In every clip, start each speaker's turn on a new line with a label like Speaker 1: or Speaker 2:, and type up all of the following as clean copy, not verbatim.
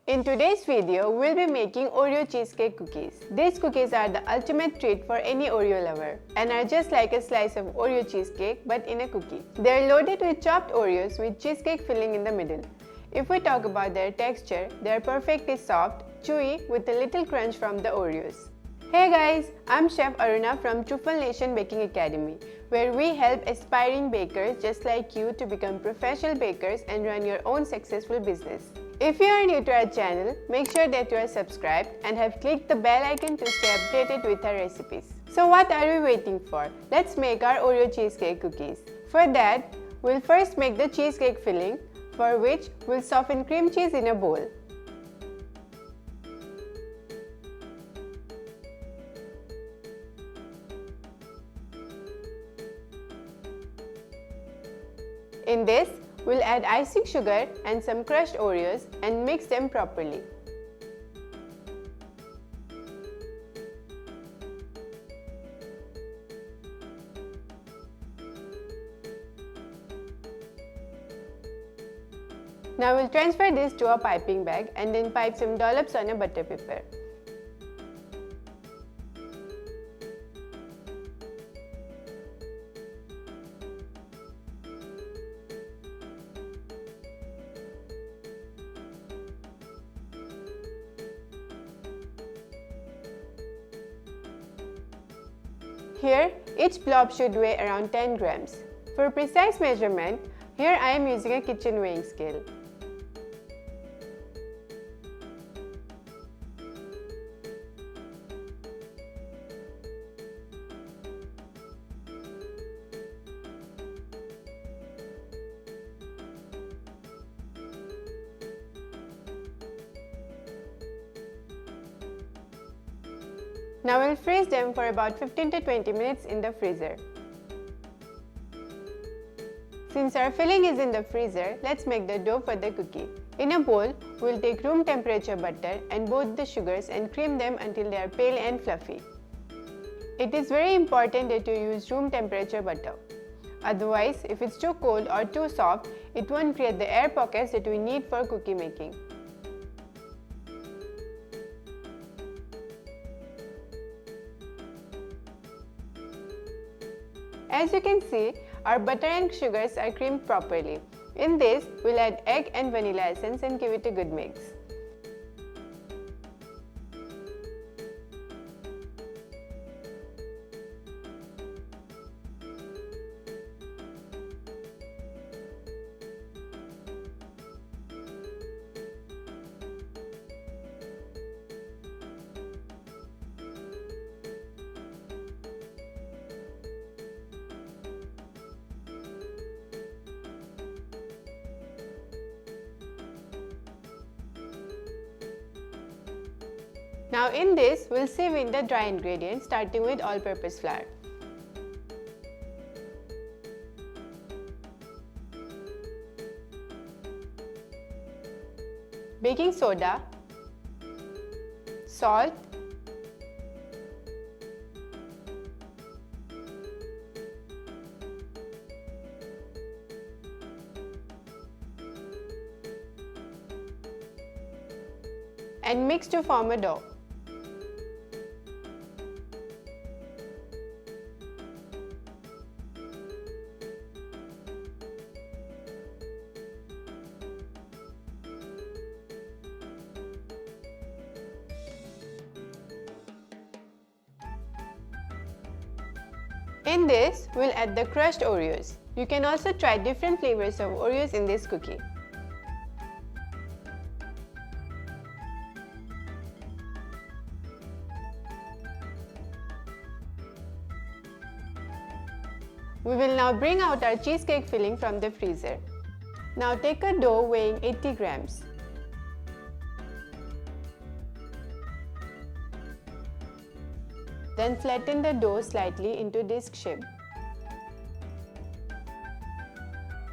Speaker 1: In today's video, we'll be making Oreo cheesecake cookies. These cookies are the ultimate treat for any Oreo lover and are just like a slice of Oreo cheesecake but in a cookie. They're loaded with chopped Oreos with cheesecake filling in the middle. If we talk about their texture, they're perfectly soft, chewy with a little crunch from the Oreos. Hey guys, I'm Chef Aruna from Truffle Nation Baking Academy, where we help aspiring bakers just like you to become professional bakers and run your own successful business. If you are new to our channel, make sure that you are subscribed and have clicked the bell icon to stay updated with our recipes. So what are we waiting for? Let's make our Oreo cheesecake cookies. For that, we'll first make the cheesecake filling, for which we'll soften cream cheese in a bowl. In this, we'll add icing sugar and some crushed Oreos and mix them properly. Now we'll transfer this to a piping bag and then pipe some dollops on a butter paper. Here, each blob should weigh around 10 grams. For precise measurement, here I am using a kitchen weighing scale. Now we'll freeze them for about 15 to 20 minutes in the freezer. Since our filling is in the freezer, let's make the dough for the cookie. In a bowl, we'll take room temperature butter and both the sugars and cream them until they are pale and fluffy. It is very important that you use room temperature butter. Otherwise, if it's too cold or too soft, it won't create the air pockets that we need for cookie making. As you can see, our butter and sugars are creamed properly. In this, we'll add egg and vanilla essence and give it a good mix. Now in this, we'll sieve in the dry ingredients starting with all-purpose flour. Baking soda, salt, and mix to form a dough. In this, we'll add the crushed Oreos. You can also try different flavors of Oreos in this cookie. We will now bring out our cheesecake filling from the freezer. Now take a dough weighing 80 grams. Then flatten the dough slightly into disc shape.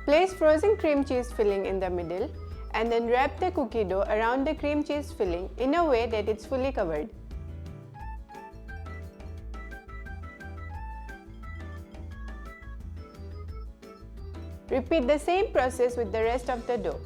Speaker 1: Place frozen cream cheese filling in the middle and then wrap the cookie dough around the cream cheese filling in a way that it's fully covered. Repeat the same process with the rest of the dough.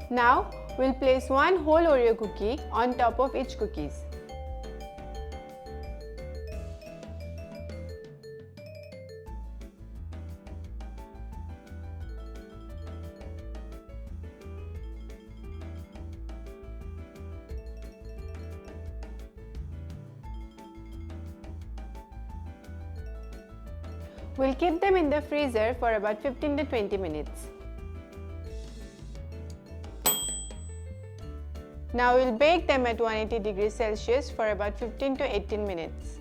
Speaker 1: Now, we'll place one whole Oreo cookie on top of each cookies. We'll keep them in the freezer for about 15 to 20 minutes. Now we'll bake them at 180 degrees Celsius for about 15 to 18 minutes.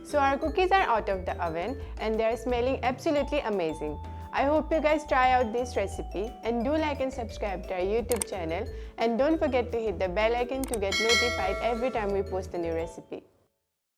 Speaker 1: So our cookies are out of the oven and they are smelling absolutely amazing. I hope you guys try out this recipe and do like and subscribe to our YouTube channel, and don't forget to hit the bell icon to get notified every time we post a new recipe.